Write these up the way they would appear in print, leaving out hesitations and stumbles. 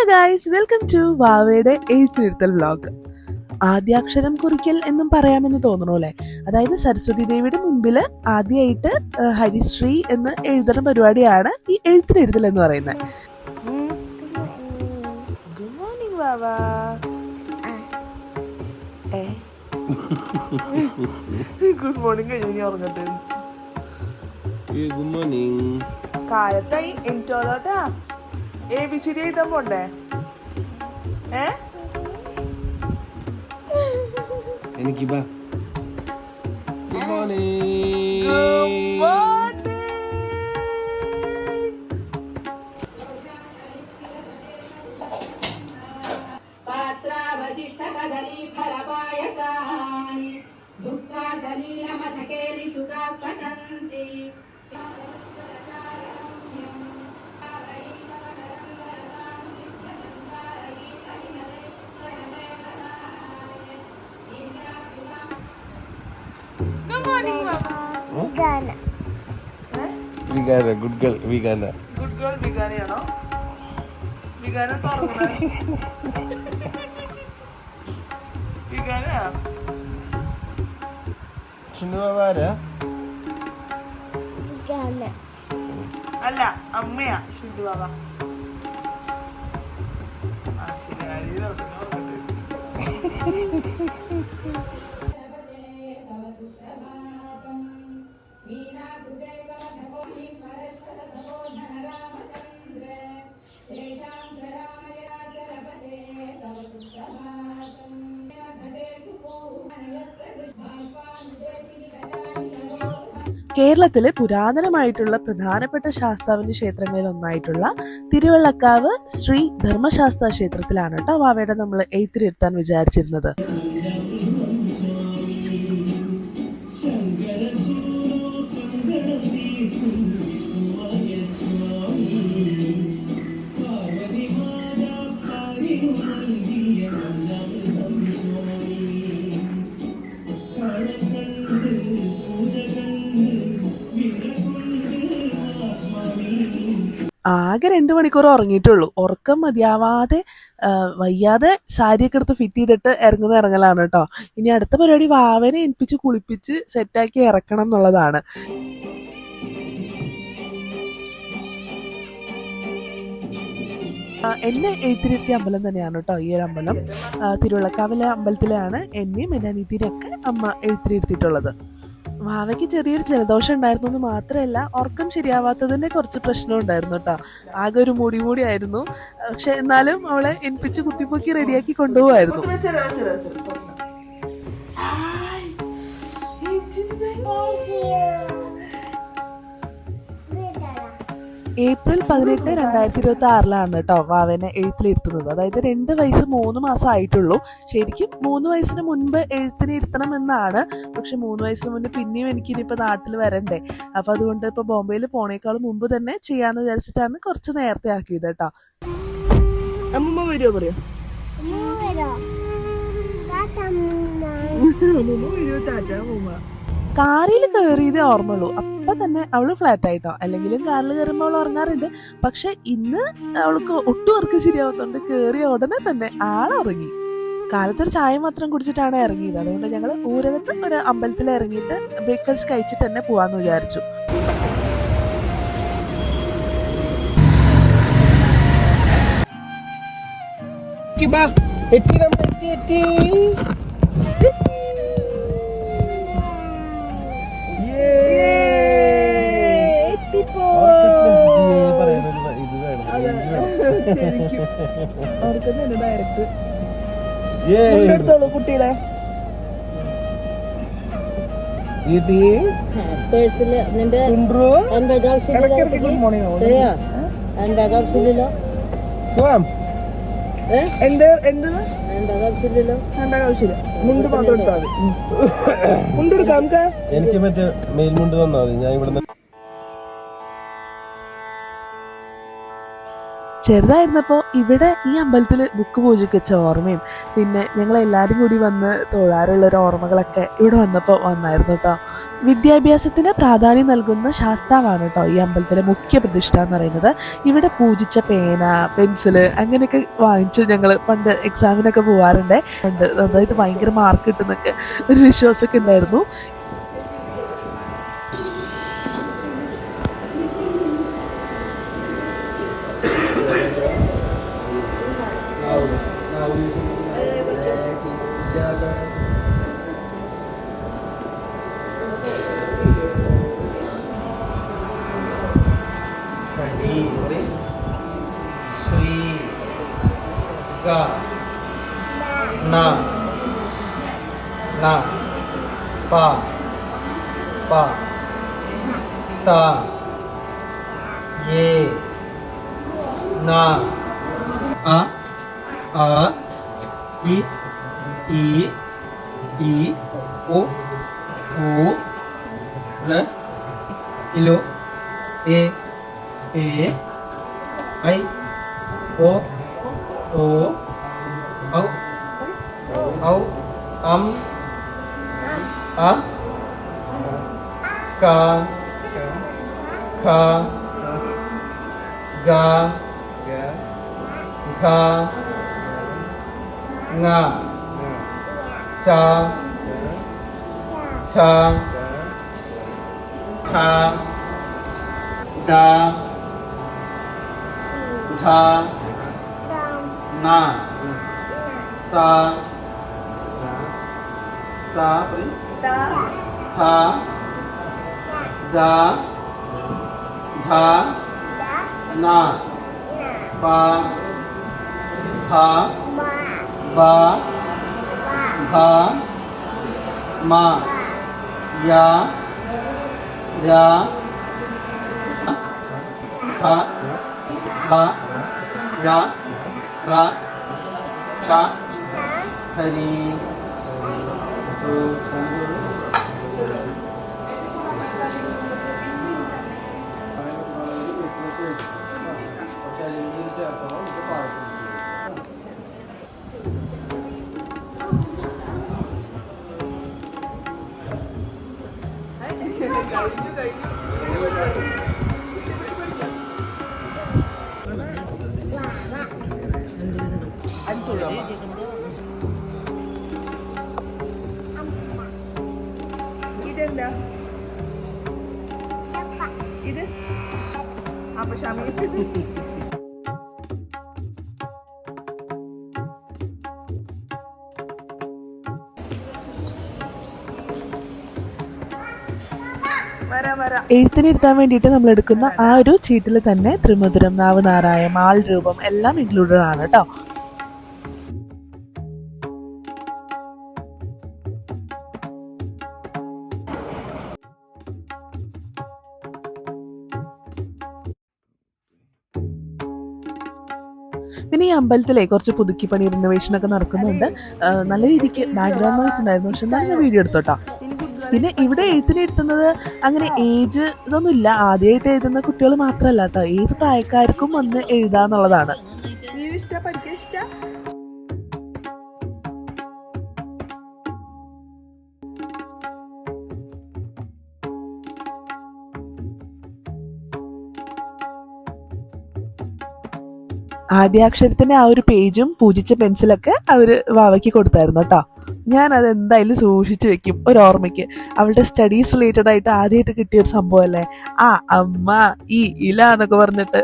Guys, welcome to വാവയുടെ എഴുത്തിരുത്തൽ vlog. ആദ്യാക്ഷരം കുറിക്കൽ എന്നും പറയാമെന്ന് തോന്നണു അല്ലേ? അതായത് സരസ്വതി ദേവിയുടെ മുൻപിൽ ആദ്യമായിട്ട് ഹരിശ്രീ എന്ന് എഴുതുന്ന പരിപാടിയാണ് ഈ എഴുത്തിനെഴുതൽ എന്ന് പറയുന്നത്. ഗുഡ് മോർണിംഗ് വാവാ. ഗുഡ് മോർണിംഗ് കഴിഞ്ഞു ഉറങ്ങട്ടെ. Good morning. കാലത്തായി എനിക്കോളോട്ടാ ABCD എഴുതാൻ പോണ്ടേ? എനിക്ക് good morning. Vikana good girl Vikana. Good girl വികാനയാണോ? വികാന വികാന അല്ല, അമ്മയാ ഷിന്ദു ബാബ. ശരി, അരിയിലോട്ട് കേരളത്തിലെ പുരാതനമായിട്ടുള്ള പ്രധാനപ്പെട്ട ശാസ്താവിന്റെ ക്ഷേത്രങ്ങളിൽ ഒന്നായിട്ടുള്ള തിരുവള്ളക്കാവ് ശ്രീ ധർമ്മശാസ്ത്ര ക്ഷേത്രത്തിലാണ് കേട്ടോ വാവയുടെ നമ്മൾ എഴുത്തിരുത്താൻ വിചാരിച്ചിരുന്നത്. ആകെ 2 മണിക്കൂർ ഉറങ്ങിയിട്ടുള്ളൂ. ഉറക്കം മതിയാവാതെ വയ്യാതെ സാരിയൊക്കെ എടുത്ത് ഫിറ്റ് ചെയ്തിട്ട് ഇറങ്ങലാണ് കേട്ടോ. ഇനി അടുത്ത പരിപാടി വാവനെ ഏൽപ്പിച്ച് കുളിപ്പിച്ച് സെറ്റാക്കി ഇറക്കണം എന്നുള്ളതാണ്. എന്നെ എഴുത്തിരുത്തിയ അമ്പലം തന്നെയാണ് കേട്ടോ ഈ ഒരു അമ്പലം. തിരുവള്ളക്കാവിലെ അമ്പലത്തിലാണ് എന്നെയും എൻ്റെ അനിയത്തിനൊക്കെ അമ്മ എഴുത്തിരുത്തിയിട്ടുള്ളത്. വാവയ്ക്ക് ചെറിയൊരു ജലദോഷം ഉണ്ടായിരുന്നു എന്ന് മാത്രമല്ല, ഉറക്കം ശരിയാവാത്തതിൻ്റെ കുറച്ച് പ്രശ്നം ഉണ്ടായിരുന്നു കേട്ടോ. ആകെ ഒരു മൂടി ആയിരുന്നു. പക്ഷെ എന്നാലും അവളെ എനിപ്പിച്ച് കുത്തിപ്പൊക്കി റെഡിയാക്കി കൊണ്ടുപോകായിരുന്നു. ഏപ്രിൽ 18, 2026 കേട്ടോ വാവനെ എഴുത്തിലിരുത്തുന്നത്. അതായത് 2 വയസ്സ് 3 മാസം ആയിട്ടുള്ളൂ. ശരിക്കും 3 വയസ്സിന് മുൻപ് എഴുത്തിനിരുത്തണം എന്നാണ്. പക്ഷെ 3 വയസ്സിന് മുന്നേ പിന്നെയും എനിക്കിനിപ്പോൾ നാട്ടിൽ വരണ്ടേ. അപ്പം അതുകൊണ്ട് ഇപ്പോൾ ബോംബെയിൽ പോണേക്കാളും മുമ്പ് തന്നെ ചെയ്യാന്ന് വിചാരിച്ചിട്ടാണ് കുറച്ച് നേരത്തെ ആക്കിയത് കേട്ടോ. അമ്മൂമ്മ വരുമോ പറയോ? കാറിൽ കയറിയതേ ഓർമ്മയുള്ളൂ. അപ്പം തന്നെ അവള് ഫ്ലാറ്റ് ആയിട്ടോ. അല്ലെങ്കിലും കാറിൽ കയറുമ്പോൾ അവൾ ഉറങ്ങാറുണ്ട്. പക്ഷെ ഇന്ന് അവൾക്ക് ഒട്ടും ഉറക്കം ശരിയാവുന്നുണ്ട്. കയറിയ ഉടനെ തന്നെ ആളുറങ്ങി. കാലത്തൊരു ചായ മാത്രം കുടിച്ചിട്ടാണ് ഇറങ്ങിയത്. അതുകൊണ്ട് ഞങ്ങൾ ഊരകത്ത് ഒരു അമ്പലത്തിൽ ഇറങ്ങിയിട്ട് ബ്രേക്ക്ഫാസ്റ്റ് കഴിച്ചിട്ട് തന്നെ പോവാന്ന് വിചാരിച്ചു. കുട്ടിയുടെ മുണ്ട് മാത്രം എടുത്താൽ മതി. മുണ്ടെടുക്കാം നമുക്ക്. എനിക്ക് മറ്റേ മേൽമുണ്ട് തന്നാ മതി. ഞാൻ ഇവിടെ ചെറുതായിരുന്നപ്പോൾ ഇവിടെ ഈ അമ്പലത്തിൽ ബുക്ക് പൂജയ്ക്ക് വെച്ച ഓർമ്മയും പിന്നെ ഞങ്ങളെല്ലാവരും കൂടി വന്ന് തൊഴാറുള്ളൊരു ഓർമ്മകളൊക്കെ ഇവിടെ വന്നപ്പോൾ വന്നായിരുന്നു കേട്ടോ. വിദ്യാഭ്യാസത്തിന് പ്രാധാന്യം നൽകുന്ന ശാസ്താവാണ് കേട്ടോ ഈ അമ്പലത്തിലെ മുഖ്യ പ്രതിഷ്ഠ എന്ന് പറയുന്നത്. ഇവിടെ പൂജിച്ച പേന, പെൻസില് അങ്ങനെയൊക്കെ വാങ്ങിച്ച് ഞങ്ങൾ പണ്ട് എക്സാമിനൊക്കെ പോവാറുണ്ട്. അതായത് ഭയങ്കര മാർക്ക് കിട്ടുന്നൊക്കെ ഒരു വിശ്വാസമൊക്കെ ഉണ്ടായിരുന്നു. Sri Ga Na Na Pa Pa Ta Ye Na A A I I I O O R Ilo A A I O O Au Au A Ka Kha Ga Kha Nga Cha Cha Tha Da Tha Na Sa Sa Tha Da Tha Na Pa Tha Ba Tha Ma Ya Ya Ha Ba Ya Ra Cha Hari ഇതെന്താ ഇത് അപ്പൊ ഷമി എഴുത്തിനിരുത്താൻ വേണ്ടിയിട്ട് നമ്മൾ എടുക്കുന്ന ആ ഒരു ചീട്ടിൽ തന്നെ ത്രിമധുരം, നാവുനാരായം, ആൾ രൂപം എല്ലാം ഇൻക്ലൂഡഡ് ആണ് കേട്ടോ. പിന്നെ ഈ അമ്പലത്തിലെ കുറച്ച് പുതുക്കിപ്പണി റിനോവേഷൻ ഒക്കെ നടക്കുന്നുണ്ട്. നല്ല രീതിക്ക് ബാക്ക്ഗ്രൗണ്ട് നോയ്സ് ഉണ്ടായിരുന്നു, പക്ഷെ എന്നാലും ഞാൻ വീഡിയോ എടുത്തോട്ടോ. പിന്നെ ഇവിടെ എഴുത്തിനെഴുതുന്നത് അങ്ങനെ ഏജ് ഇതൊന്നും ഇല്ല. ആദ്യമായിട്ട് എഴുതുന്ന കുട്ടികൾ മാത്രമല്ല കേട്ടോ, ഏത് പ്രായക്കാർക്കും വന്ന് എഴുതാന്നുള്ളതാണ്. ആദ്യാക്ഷരത്തിന്റെ ആ ഒരു പേജും പൂജിച്ച പെൻസിലൊക്കെ അവര് വാവയ്ക്ക് കൊടുത്തായിരുന്നു കേട്ടോ. ഞാൻ അത് എന്തായാലും സൂക്ഷിച്ചു വെക്കും ഒരു ഓർമ്മയ്ക്ക്. അവളുടെ സ്റ്റഡീസ് റിലേറ്റഡ് ആയിട്ട് ആദ്യമായിട്ട് കിട്ടിയ ഒരു സംഭവം അല്ലേ ആ അമ്മ ഈ ഇല എന്നൊക്കെ പറഞ്ഞിട്ട്.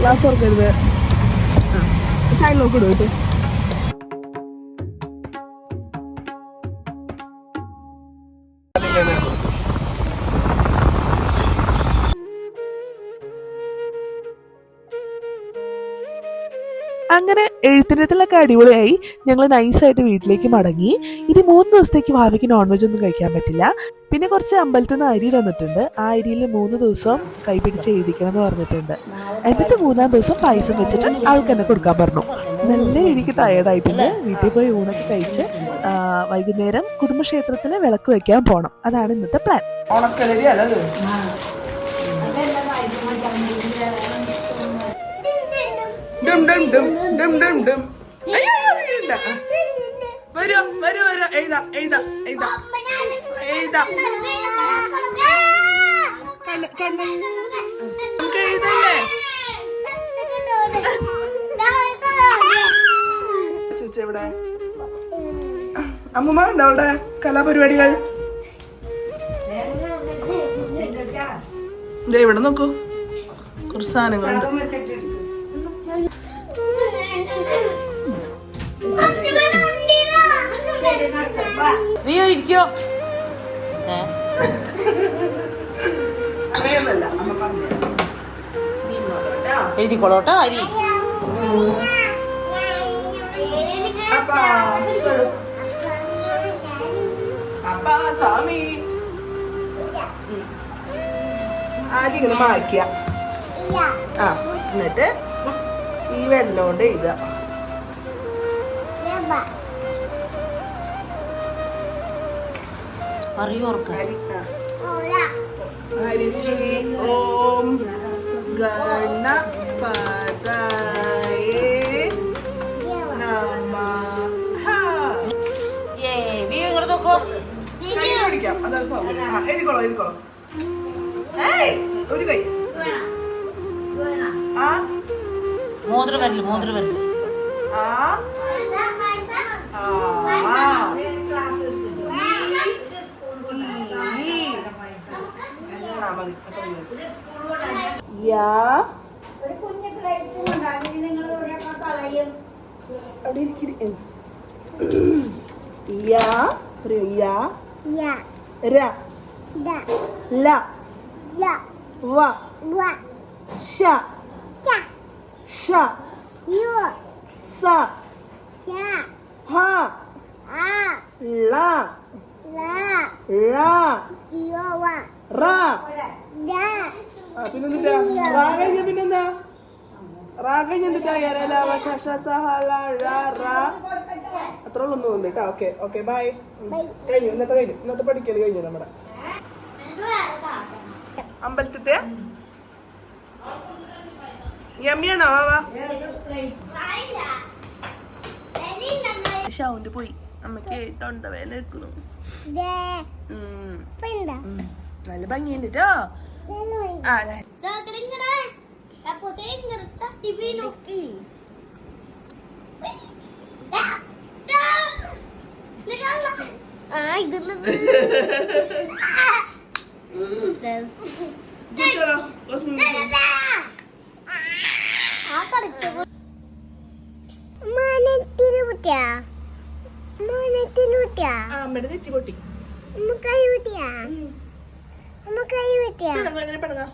ക്ലാസ് ഓർക്കരുത്, ചൈൽഡ് ലോക്ക് ഇടും. അങ്ങനെ എഴുത്തിനത്തിലൊക്കെ അടിപൊളിയായി ഞങ്ങൾ നൈസായിട്ട് വീട്ടിലേക്ക് മടങ്ങി. ഇനി 3 ദിവസത്തേക്ക് ഭാവിക്ക് നോൺ വെജ് ഒന്നും കഴിക്കാൻ പറ്റില്ല. പിന്നെ കുറച്ച് അമ്പലത്തിൽ നിന്ന് അരി തന്നിട്ടുണ്ട്. ആ അരിയിൽ 3 ദിവസം കൈപിടിച്ച് എഴുതിക്കണം എന്ന് പറഞ്ഞിട്ടുണ്ട്. എന്നിട്ട് 3-ാം ദിവസം പായസം വെച്ചിട്ട് ആൾക്ക് തന്നെ കൊടുക്കാൻ പറഞ്ഞു. നല്ല രീതിക്ക് ടയേർഡായിട്ടുണ്ട്. വീട്ടിൽ പോയി ഊണൊക്കെ കഴിച്ച് വൈകുന്നേരം കുടുംബക്ഷേത്രത്തിൽ വിളക്ക് വെക്കാൻ പോകണം. അതാണ് ഇന്നത്തെ plan. Dum dum dum dum dum dum. വരൂ വരൂ വരൂ എഴുതാം എഴുതാം എഴുതാം എഴുതാം നമുക്ക് എഴുതല്ലേ ചേച്ചി എവിടെ അമ്മൂമ്മ ഉണ്ടോ അവിടെ കലാപരിപാടികൾ ഇവിടെ നോക്കൂ കുറച്ച് സാധനങ്ങളുണ്ട് നീയോ ഇരിക്കോ അങ്ങനെയൊന്നല്ല അമ്മ പറഞ്ഞു എഴുതിക്കോളോട്ടോ അരി അപ്പാ സ്വാമി ആദ്യം ഇങ്ങനെ മായ്ക്ക ആ എന്നിട്ട് ഈ വെള്ളോണ്ട് എഴുതുക അറിയോർക്ക് ഹരിശ്രീ ഓം ഗണപതയേ നമഃ. ഇങ്ങോട്ട് നോക്കോ കൈ പിടിക്കാം അതാണ് സൗകര്യം. ആ എഴുതിക്കോളൂ എഴുതിക്കോളൂ. ഏയ് ഒരു കൈ ആ മോതിര വരല് ആ ആ മതി യാ അവിടെ ഇരിക്കരി യാ പറയൂ യാ ര ല വ ഷ ഷ സ ഹ ല ഴ റ പിന്നെന്താ റാ കഴിഞ്ഞ പിന്നെന്താ റാ കഴിഞ്ഞെന്താ അത്ര ഉള്ളൊന്നും തോന്നുന്നു കേട്ടോ ഓക്കെ ഓക്കെ ബൈ കഴിഞ്ഞു ഇന്നത്തെ പഠിക്കൽ കഴിഞ്ഞു നമ്മുടെ അമ്പലത്തെ യമ്മിയാണോ വാ ഷൗണ്ട് പോയി അമ്മക്ക് തൊണ്ടവേന എടുക്കുന്നു നല്ല ഭംഗിയുണ്ട് കേട്ടോ ആ അമ്മയുടെ തെറ്റി പൊട്ടി എങ്ങനെ പടങ്ങാ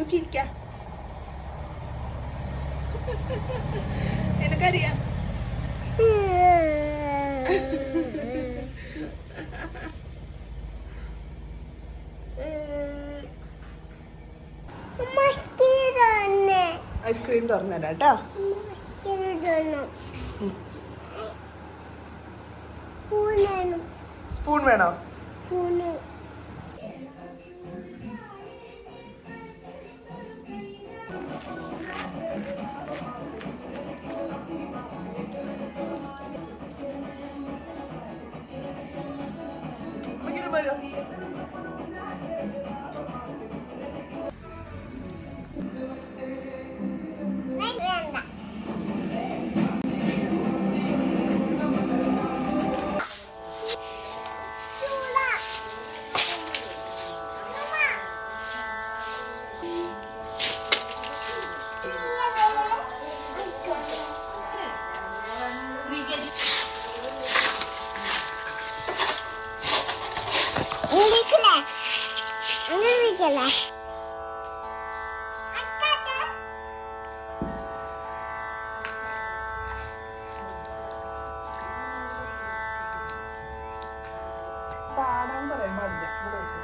ചിരിക്കാം എനിക്കറിയാം ഐസ്ക്രീം തുറന്നല്ല കേട്ടോ സ്പൂൺ വേണോ പാടാൻ പറയാൻ പാടില്ല ഇവിടെ വെച്ച്.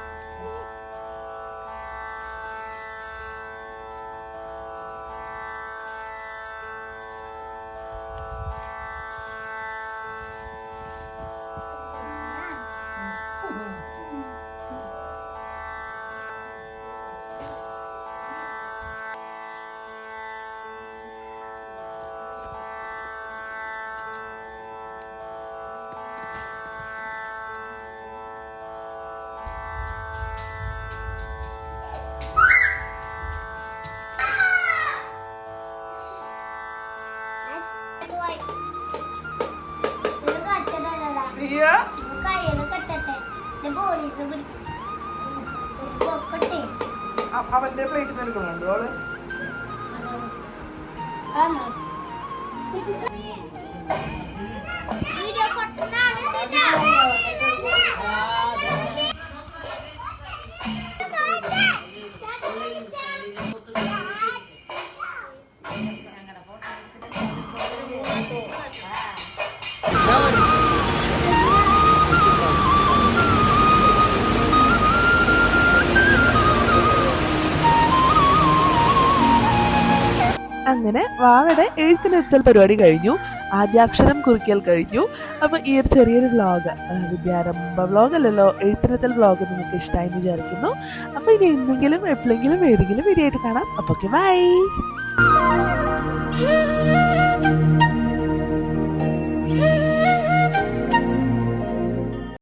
അവന്റെ പ്ലേറ്റിൽ നിന്ന് എടുക്കണോ അങ്ങനെ വാവയുടെ എഴുത്തിനിരുത്തൽ പരിപാടി കഴിഞ്ഞു, ആദ്യാക്ഷരം കുറിക്കൽ കഴിഞ്ഞു. അപ്പൊ ഈ ഒരു ചെറിയൊരു വ്ളോഗ്, വിദ്യാരംഭ വ്ളോഗ് അല്ലല്ലോ, എഴുത്തിനിരുത്തൽ വ്ളോഗ് നിങ്ങൾക്ക് ഇഷ്ടമായി എന്ന് വിചാരിക്കുന്നു. അപ്പൊ ഇനി എന്തെങ്കിലും എപ്പോഴെങ്കിലും ഏതെങ്കിലും വീഡിയോ ആയിട്ട് കാണാം. അപ്പൊ ബൈ.